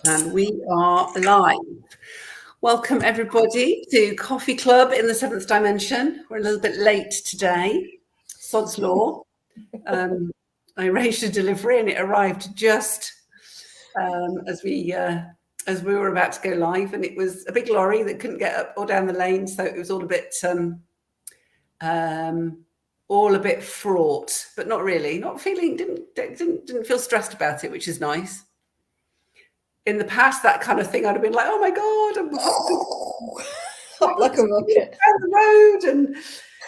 And we are live. Welcome everybody to Coffee Club in the Seventh Dimension. We're a little bit late today. Sod's law. I arranged a delivery and it arrived just as we were about to go live, and it was a big lorry that couldn't get up or down the lane, so it was all a bit fraught, but not really. Didn't feel stressed about it, which is nice. In the past, that kind of thing, I'd have been like, "Oh my god, I'm up like a rocket down the road, and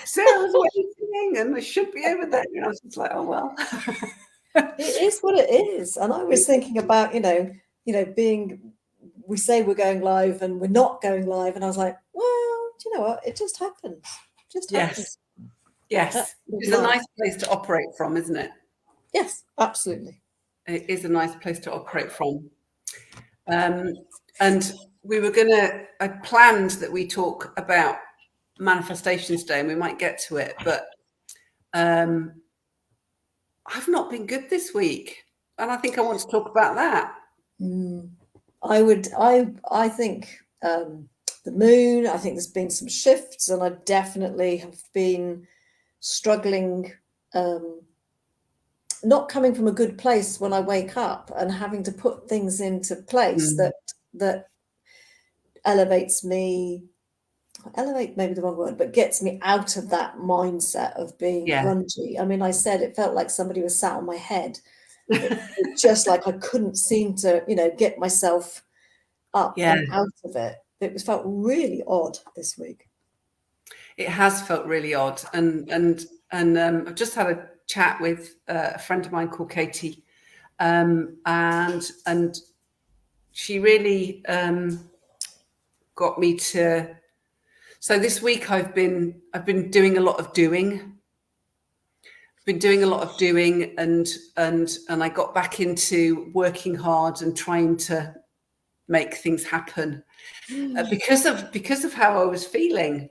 Sarah's waiting, and I should be over there." And I was just like, "Oh well." It is what it is. And I was thinking about, we say we're going live and we're not going live, and I was like, well, do you know what? It just happens. Yes. It's a nice place to operate from, isn't it? Yes, absolutely. It is a nice place to operate from. And we were I planned that we talk about manifestations today, and we might get to it, but I've not been good this week, and I think I want to talk about that. I think the moon, I think there's been some shifts, and I definitely have been struggling, not coming from a good place when I wake up and having to put things into place that elevates me. Elevate maybe the wrong word, but gets me out of that mindset of being grungy. I mean, I said it felt like somebody was sat on my head. It just like I couldn't seem to, get myself up and out of it. It felt really odd this week. It has felt really odd, and I've just had a chat with a friend of mine called Katie, and she really got me to. So this week I've been doing a lot of doing. I've been doing a lot of doing, and I got back into working hard and trying to make things happen because of how I was feeling.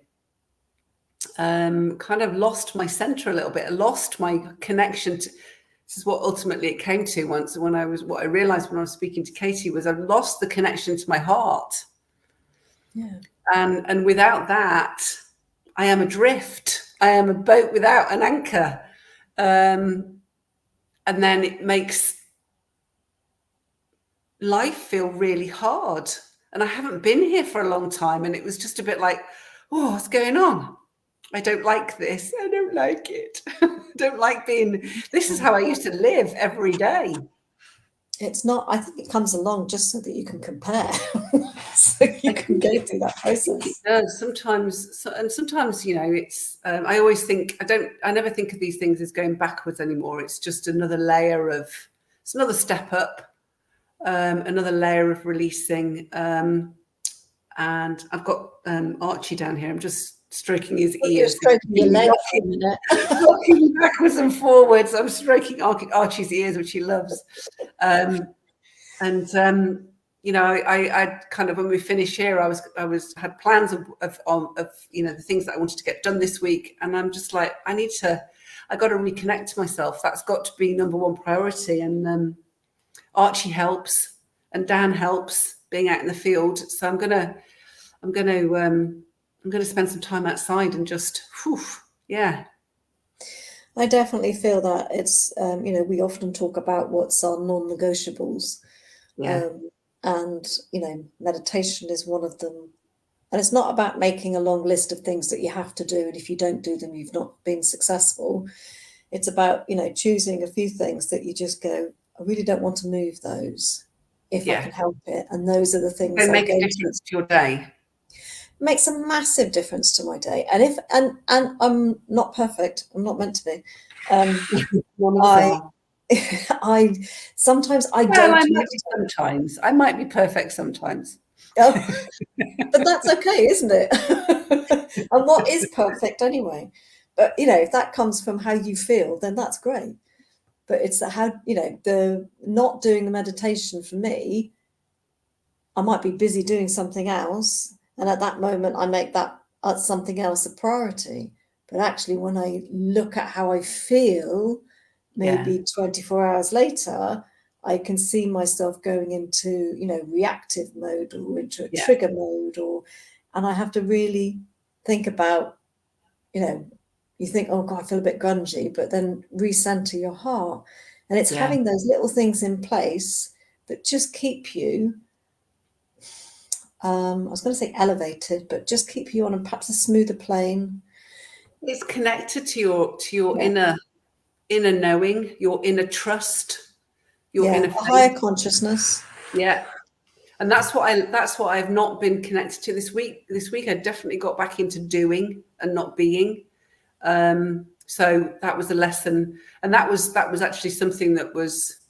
Kind of lost my center a little bit. I lost my connection to. This is what ultimately it came to once. What I realized when I was speaking to Katie was I've lost the connection to my heart. Yeah. And without that, I am adrift. I am a boat without an anchor. And then it makes life feel really hard. And I haven't been here for a long time. And it was just a bit like, oh, what's going on? I don't like this. I don't like it. I don't like this is how I used to live every day. It's not, I think it comes along just so that you can compare. So you can go through that process. It does sometimes. And sometimes, it's, I always think, I never think of these things as going backwards anymore. It's just another layer it's another step up, another layer of releasing. And I've got Archie down here. I'm just stroking his ears. Stroking your leg for a minute. Rocking backwards and forwards. I'm stroking Archie's ears, which he loves. I kind of, when we finish here, I had plans of the things that I wanted to get done this week, and I'm just like, I got to reconnect to myself. That's got to be number one priority. And Archie helps, and Dan helps being out in the field. So I'm gonna spend some time outside and just, I definitely feel that it's, we often talk about what's our non-negotiables. And, meditation is one of them. And it's not about making a long list of things that you have to do. And if you don't do them, you've not been successful. It's about, choosing a few things that you just go, I really don't want to move those if I can help it. And those are the things that make a difference to your day. Makes a massive difference to my day. And and I'm not perfect. I'm not meant to be. I sometimes I don't. Sometimes I might be perfect sometimes. But that's okay, isn't it? And what is perfect anyway? But if that comes from how you feel, then that's great. But it's how, the not doing the meditation for me, I might be busy doing something else. And at that moment, I make that something else a priority. But actually, when I look at how I feel, maybe 24 hours later, I can see myself going into, reactive mode or into a Yeah. trigger mode, and I have to really think about, you think, oh God, I feel a bit grungy, but then recenter your heart. And it's having those little things in place that just keep you, I was going to say elevated, but just keep you on perhaps a smoother plane. It's connected to your inner knowing, your inner trust, your inner faith. A higher consciousness. Yeah. And that's what I've not been connected to this week. This week I definitely got back into doing and not being. So that was a lesson, and that was actually something that was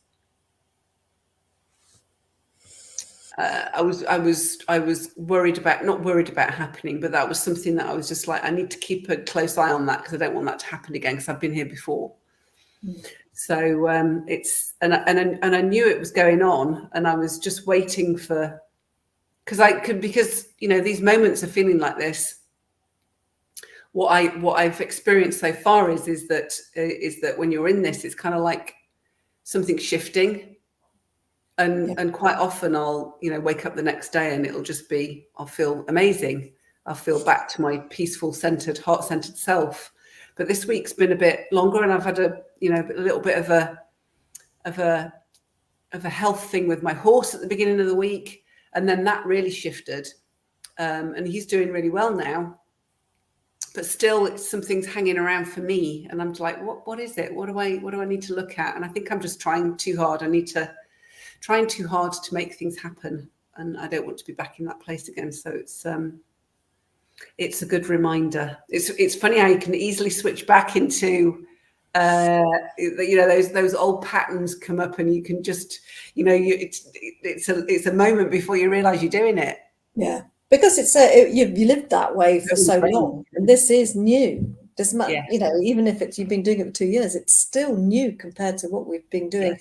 I was worried about, not worried about happening, but that was something that I was just like, I need to keep a close eye on that because I don't want that to happen again because I've been here before. So it's and I knew it was going on, and I was just waiting for, because these moments of feeling like this, what I've experienced so far is that when you're in this, it's kind of like something shifting, and quite often I'll wake up the next day and it'll just be, I'll feel amazing, I'll feel back to my peaceful, centered, heart-centered self. But this week's been a bit longer, and I've had a little bit of a health thing with my horse at the beginning of the week, and then that really shifted, and he's doing really well now. But still, something's hanging around for me, and I'm like, what is it? What do I need to look at? And I think I'm just trying too hard. Trying too hard to make things happen, and I don't want to be back in that place again. So it's a good reminder. It's funny how you can easily switch back into those old patterns come up, and you can just it's a moment before you realize you're doing it. Yeah. Because you lived that way for so long, and this is new. Even if you've been doing it for 2 years, it's still new compared to what we've been doing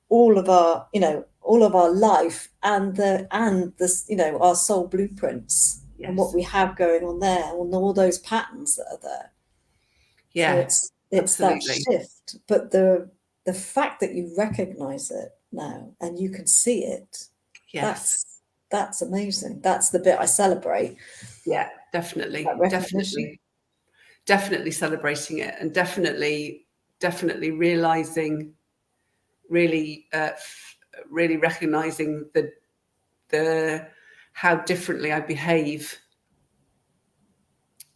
all of our life, and our soul blueprints and what we have going on there, and all those patterns that are there. Yeah, so it's that shift. But the fact that you recognize it now and you can see it, that's amazing. That's the bit I celebrate. Yeah, definitely celebrating it, and definitely realizing, really recognizing the how differently I behave.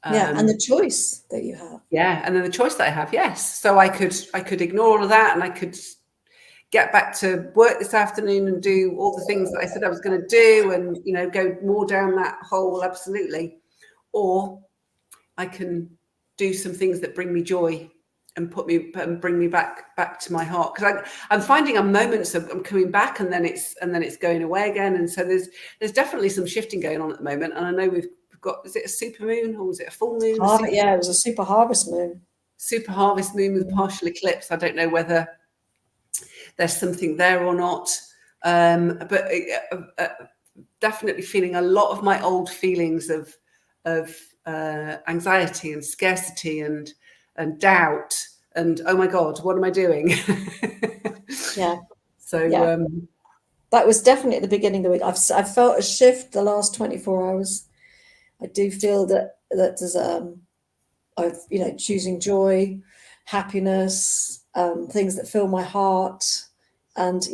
And the choice that you have. And then the choice that I have. Yes, so I could ignore all of that, and I could get back to work this afternoon and do all the things that I said I was going to do, and go more down that hole. Absolutely. Or I can do some things that bring me joy and bring me back to my heart, because I'm finding moments of I'm coming back, and then it's going away again. And so there's definitely some shifting going on at the moment. And I know we've got, is it a super moon or was it a full moon? It was a super harvest moon. Super harvest moon with partial eclipse. I don't know whether there's something there or not, but definitely feeling a lot of my old feelings of anxiety and scarcity and doubt and, oh my God, what am I doing? That was definitely at the beginning of the week. I've felt a shift the last 24 hours. I do feel that there's I've choosing joy, happiness, things that fill my heart. And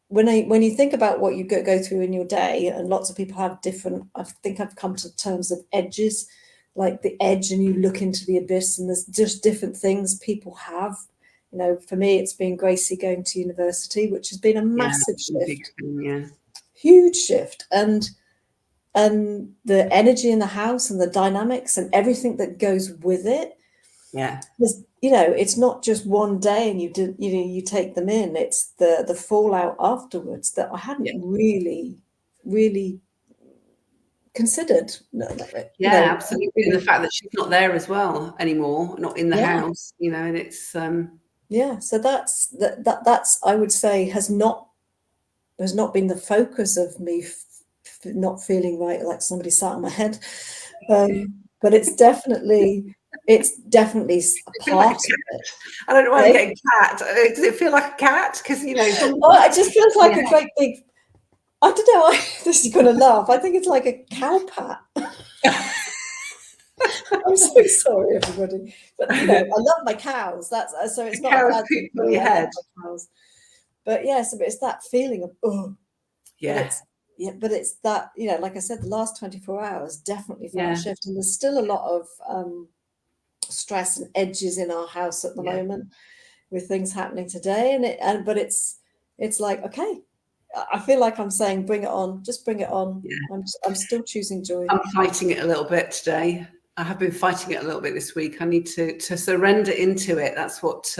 when you think about what you go through in your day, and lots of people have different, I think I've come to terms of edges, like the edge, and you look into the abyss, and there's just different things people have. For me, it's been Gracie going to university, which has been a massive shift, huge shift, and the energy in the house and the dynamics and everything that goes with it. It's not just one day and you take them in. It's the fallout afterwards that I hadn't really considered. Absolutely. And the fact that she's not there as well anymore, not in the house, and it's so that's I would say has not been the focus of me not feeling right, like somebody sat on my head, but it's definitely it's definitely a feel like part of it. I don't know why I'm Right? getting cat. Does it feel like a cat? Because Oh, it just feels like a great big. I don't know. This is going to laugh. I think it's like a cow pat. I'm so sorry, everybody. But I love my cows. That's so it's not a cows bad thing. poop on your I love head. my cows. But yeah, so it's that feeling of Yeah. But it's that, like I said, the last 24 hours definitely felt a Yeah. shift. And there's still a lot of stress and edges in our house at the moment with things happening today. But it's like, okay, I feel like I'm saying, bring it on, just bring it on. Yeah. I'm still choosing joy. I'm fighting it a little bit today. I have been fighting it a little bit this week. I need to surrender into it. That's what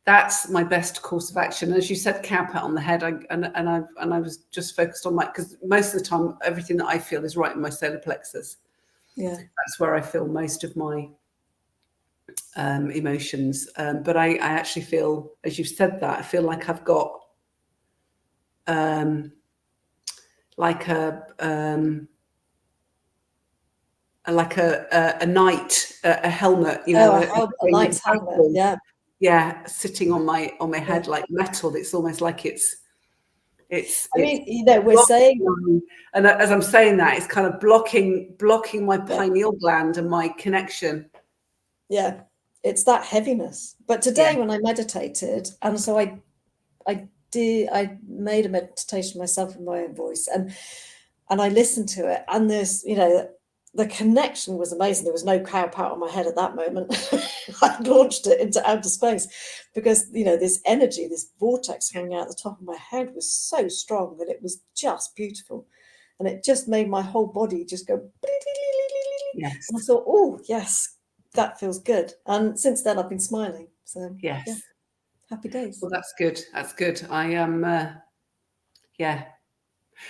that's my best course of action. As you said, cow pat on the head. I was just focused on because most of the time everything that I feel is right in my solar plexus. Yeah, that's where I feel most of my emotions. But I actually feel, as you've said that, I feel like I've got like a knight, a helmet, a knight's helmet, sitting on my head like metal. It's almost like it's I mean, we're saying, and as I'm saying that, it's kind of blocking my pineal gland and my connection. Yeah, it's that heaviness. But today when I meditated, and so I made a meditation myself in my own voice, and I listened to it, and this, the connection was amazing. There was no cow pat on my head at that moment. I launched it into outer space because, this energy, this vortex coming out the top of my head was so strong that it was just beautiful. And it just made my whole body just go. Yes. And I thought, oh, yes, that feels good. And since then, I've been smiling. So, yes. Happy days. Well, that's good. That's good. I am,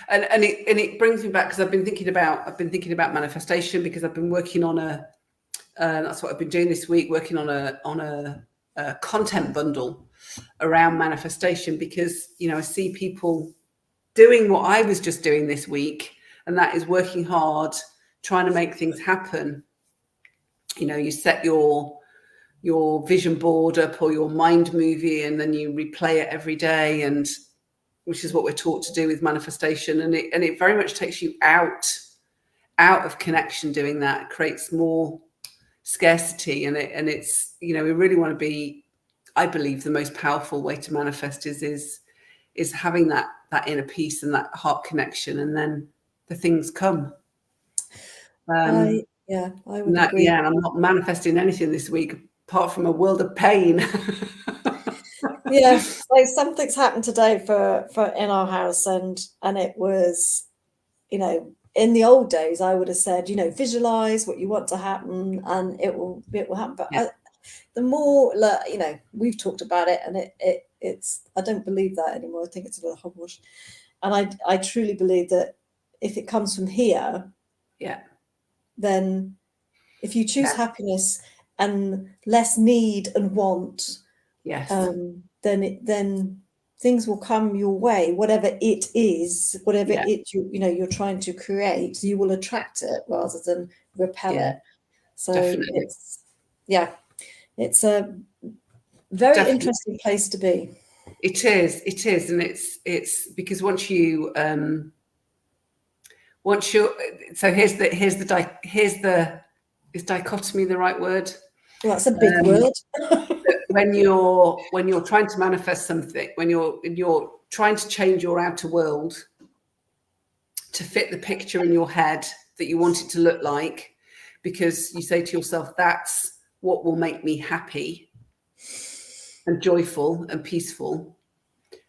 And it brings me back because I've been thinking about manifestation because I've been working on that's what I've been doing this week, working on a content bundle around manifestation because I see people doing what I was just doing this week, and that is working hard, trying to make things happen. You set your vision board up or your mind movie, and then you replay it every day, and which is what we're taught to do with manifestation. And it very much takes you out of connection doing that. It creates more scarcity. And it's, we really want to be, I believe the most powerful way to manifest is having that inner peace and that heart connection. And then the things come. I would agree. Yeah, and I'm not manifesting anything this week apart from a world of pain. Yeah, so something's happened today for in our house, and it was, in the old days I would have said, visualize what you want to happen, and it will happen. But the more, we've talked about it, and it's I don't believe that anymore. I think it's a little hogwash, and I truly believe that if it comes from here, then if you choose happiness and less need and want, then things will come your way, whatever it is, whatever you're trying to create, you will attract it rather than repel it. So definitely. It's a very interesting place to be. It is, and it's because once you're so is dichotomy the right word? Well, that's a big word. when you're trying to manifest something, when you're trying to change your outer world to fit the picture in your head that you want it to look like, because you say to yourself, that's what will make me happy and joyful and peaceful.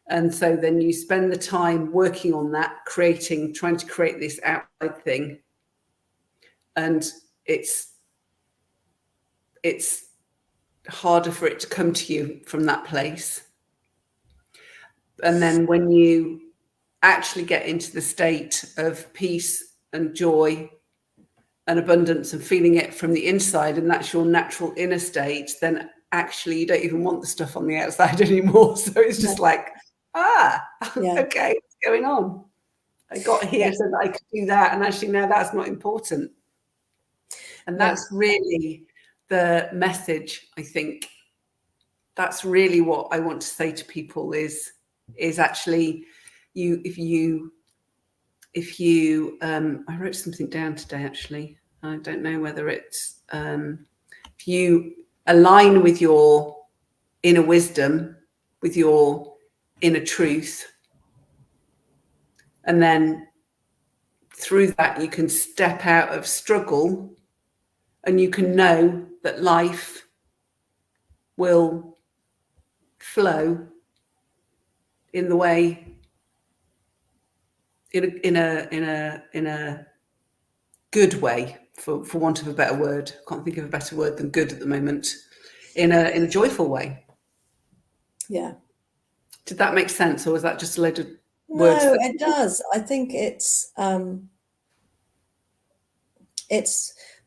And so then you spend the time working on that, trying to create this outside thing. And it's harder for it to come to you from that place. And then when you actually get into the state of peace and joy and abundance and feeling it from the inside, and that's your natural inner state, then actually you don't even want the stuff on the outside anymore. So it's just like, okay, what's going on? I got here so that I could do that, and actually now that's not important. And that's really the message, I think. That's really what I want to say to people is actually if you I wrote something down today, actually. I don't know whether it's if you align with your inner wisdom, with your inner truth, and then through that you can step out of struggle and you can know that life will flow in the way, in a good way, for want of a better word. I can't think of a better word than good at the moment. In a joyful way. Yeah. Did that make sense, or was that just a load of words? No, it does. I think it's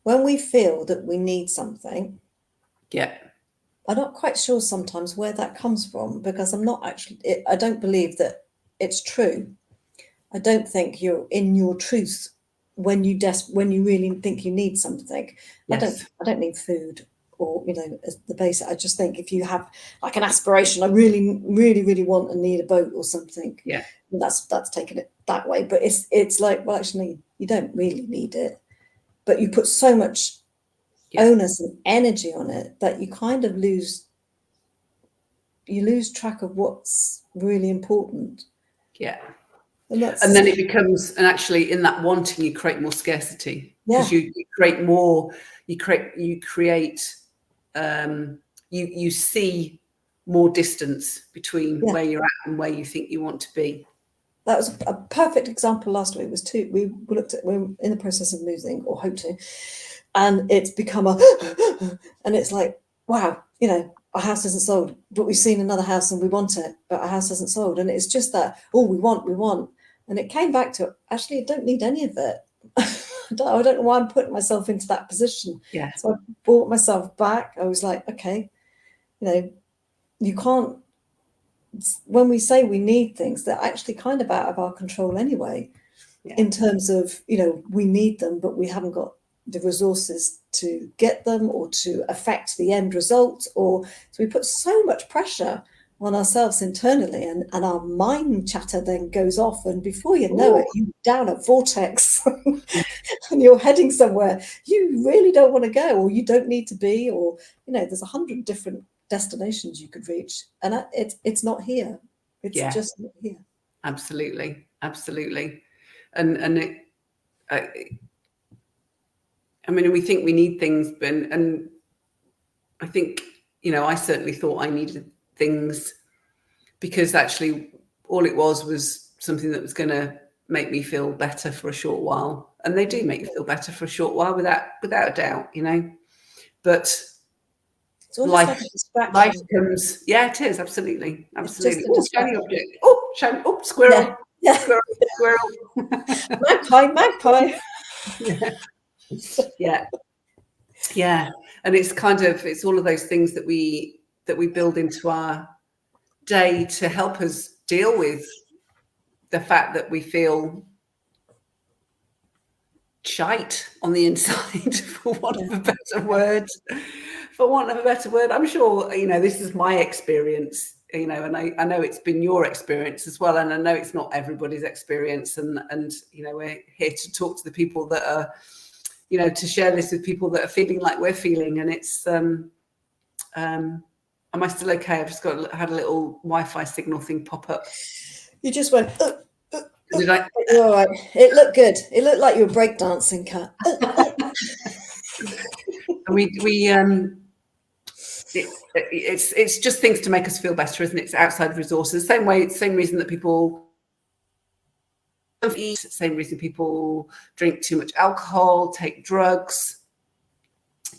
when we feel that we need something. Yeah. I'm not quite sure sometimes where that comes from, because I'm not actually, I don't believe that it's true. I don't think you're in your truth when you really think you need something. Yes. I don't need food, or, you know, as the basic. I just think if you have like an aspiration, I really, really, really want and need a boat or something. Yeah. That's taking it that way. But it's like, well, actually, you don't really need it, but you put so much onus and energy on it that you kind of lose track of what's really important. Yeah. And then it becomes, and actually in that wanting, you create more scarcity, because you create more, you see more distance between where you're at and where you think you want to be. That was a perfect example last week. We we're in the process of moving, or hope to, and it's become and it's like, wow, you know, our house isn't sold, but we've seen another house and we want it, but our house isn't sold. And it's just that, we want. And it came back to, actually, I don't need any of it. I don't know why I'm putting myself into that position. Yeah. So I brought myself back. I was like, okay, you know, you can't, when we say we need things, they're actually kind of out of our control anyway, in terms of, you know, we need them, but we haven't got the resources to get them or to affect the end result. So we put so much pressure on ourselves internally, and our mind chatter then goes off, and before you know it, you're down a vortex and you're heading somewhere you really don't want to go, or you don't need to be, or, you know, there's 100 different destinations you could reach, and it's not here. It's just not here. Absolutely. And it, I mean, we think we need things, and I think, you know, I certainly thought I needed things, because actually all it was something that was going to make me feel better for a short while. And they do make you feel better for a short while, without a doubt, you know. But life comes, it is, absolutely. Shiny object. Squirrel. Yeah. Squirrel. Magpie. Yeah. And it's kind of, it's all of those things that we build into our day to help us deal with the fact that we feel shite on the inside, for want of a better word. I'm sure, you know, this is my experience, you know, and I know it's been your experience as well, and I know it's not everybody's experience, and you know, we're here to talk to the people that are, you know, to share this with people that are feeling like we're feeling. And it's am I still okay? I've just had a little Wi-Fi signal thing pop up. You just went did I? All right. It looked good. It looked like you were breakdancing, Kat. It's just things to make us feel better, isn't it? It's outside of resources. Same reason that people eat, same reason people drink too much alcohol, take drugs,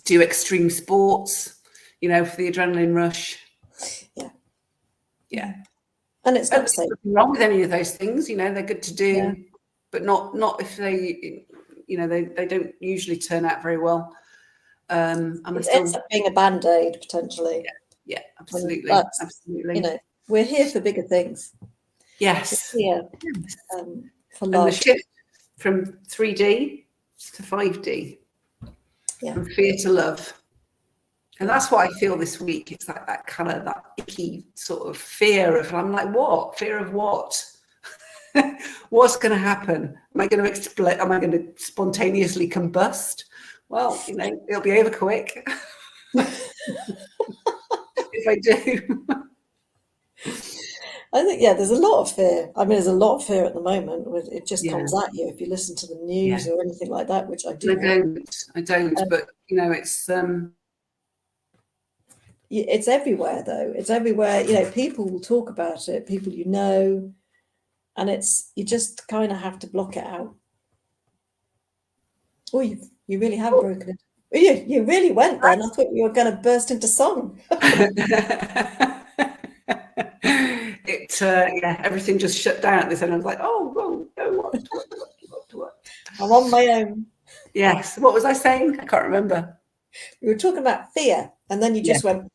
do extreme sports, you know, for the adrenaline rush. Yeah. And it's not nothing wrong with any of those things, you know, they're good to do, but not if they, you know, they don't usually turn out very well. It ends up being a band-aid potentially. Yeah, absolutely. Absolutely. You know, we're here for bigger things. Yes. Yeah. For life. And the shift from 3D to 5D. Yeah. and fear to love. And that's what I feel this week. It's like that kind of that icky sort of fear of, I'm like, what? Fear of what? What's going to happen? Am I going to explode? Am I going to spontaneously combust? Well, it'll be over quick. If I do. I think, there's a lot of fear. I mean, there's a lot of fear at the moment. It just comes at you if you listen to the news or anything like that, which I do. I don't. But it's everywhere, though. It's everywhere. People will talk about it. People and you just kind of have to block it out. Oh, you really have broken it. You really went then. I thought you were going to burst into song. Everything just shut down at this end. I was like, oh, whoa, what? I'm on my own. Yes. What was I saying? I can't remember. We were talking about fear, and then you just went.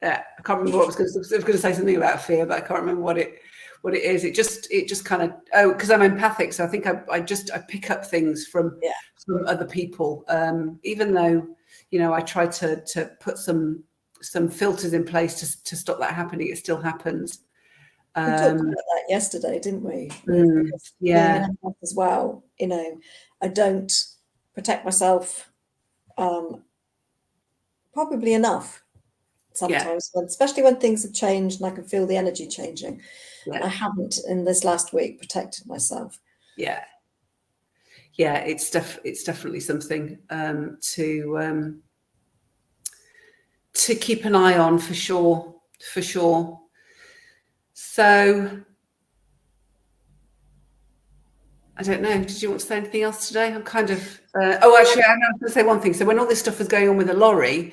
Yeah, I can't remember what I was going to say. I was going to say something about fear, but I can't remember what it is. It just kind of because I'm empathic, so I think I pick up things from other people. Even though I try to put some filters in place to stop that happening, it still happens. We talked about that yesterday, didn't we? As well. I don't protect myself probably enough sometimes, especially when things have changed and I can feel the energy changing. I haven't in this last week protected myself. It's definitely something to keep an eye on for sure. So I don't know. Did you want to say anything else today? I'm kind of. Actually, I was going to say one thing. So when all this stuff was going on with the lorry,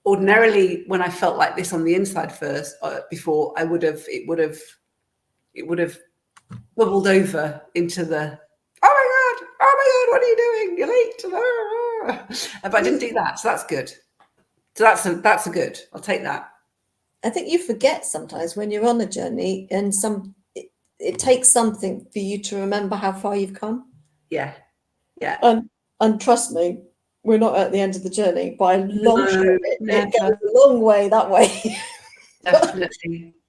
ordinarily, when I felt like this on the inside before, it would have bubbled over into the. Oh my God! What are you doing? You're late. But I didn't do that, so that's good. So that's a good. I'll take that. I think you forget sometimes when you're on a journey, and it takes something for you to remember how far you've come. Yeah. And trust me, we're not at the end of the journey by a long shot. It goes a long way that way.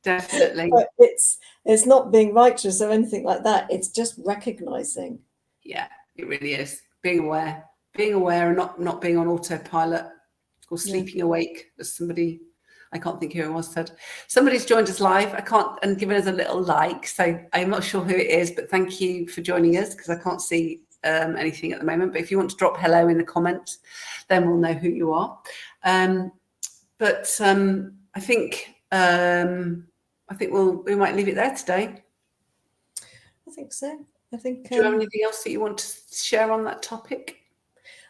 Definitely. But it's not being righteous or anything like that. It's just recognizing. Yeah, it really is. Being aware and not being on autopilot or sleeping awake, as somebody, I can't think who it was, said. Somebody's joined us live. And given us a little like. So I'm not sure who it is, but thank you for joining us because I can't see anything at the moment. But if you want to drop hello in the comments, then we'll know who you are. But I think we might leave it there today. I think so. Do you have anything else that you want to share on that topic?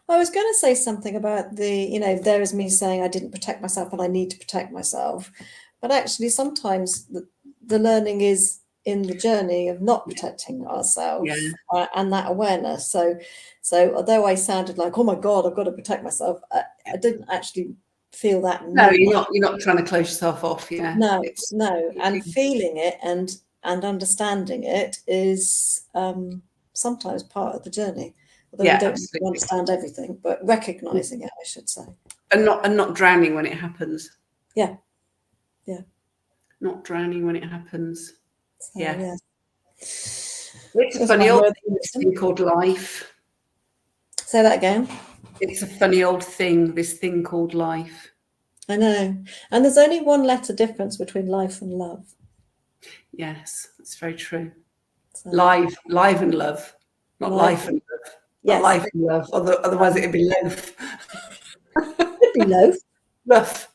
I was going to say something about there is me saying I didn't protect myself and I need to protect myself. But actually, sometimes the learning is in the journey of not protecting ourselves and that awareness. So although I sounded like, oh my God, I've got to protect myself, I didn't actually feel that. No, you're not trying to close yourself off. Yeah. No. And feeling it and understanding it is sometimes part of the journey. Although we don't understand everything, but recognizing it, I should say. And not drowning when it happens. Yeah. Not drowning when it happens. So, It's a funny old thing called life. Say that again. It's a funny old thing, this thing called life. I know. And there's only one letter difference between life and love. Yes, that's very true. So, live and love. Not life and love. Yes. Not life and love. Otherwise it'd be loaf. It'd be loaf. Loaf.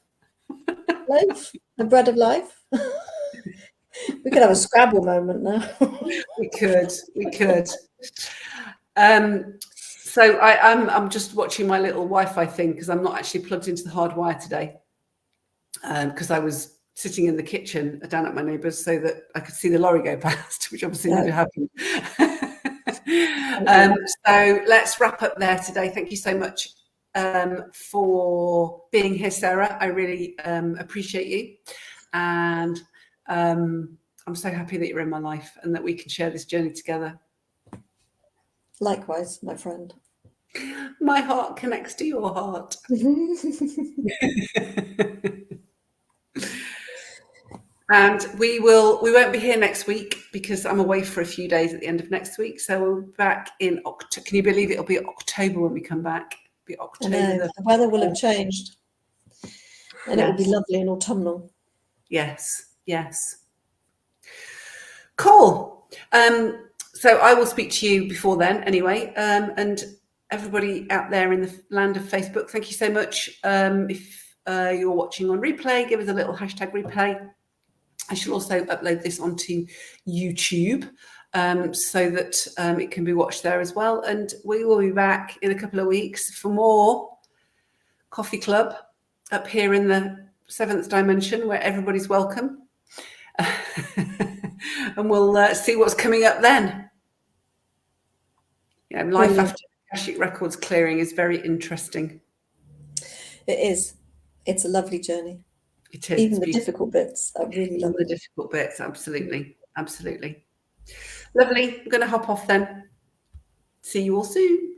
Loaf. The bread of life. We could have a Scrabble moment now. We could. So I'm just watching my little Wi-Fi thing because I'm not actually plugged into the hard wire today. Because I was sitting in the kitchen down at my neighbour's so that I could see the lorry go past, which obviously never happened. So let's wrap up there today. Thank you so much for being here, Sarah. I really appreciate you. And I'm so happy that you're in my life and that we can share this journey together. Likewise, my friend. My heart connects to your heart. And we won't be here next week because I'm away for a few days at the end of next week. So we'll be back in October. Can you believe it'll be October when we come back? It'll be October. I know, the weather will have changed. And it will be lovely and autumnal. Yes, yes. Cool. So I will speak to you before then anyway. And everybody out there in the land of Facebook, thank you so much. If you're watching on replay, give us a little hashtag replay. I shall also upload this onto YouTube so that it can be watched there as well. And we will be back in a couple of weeks for more Coffee Club up here in the 7th dimension where everybody's welcome. And we'll see what's coming up then. Yeah, life after Akashic Records clearing is very interesting. It is. It's a lovely journey. It is. Even the difficult bits are really lovely. The difficult bits, absolutely. Absolutely. Lovely. I'm going to hop off then. See you all soon.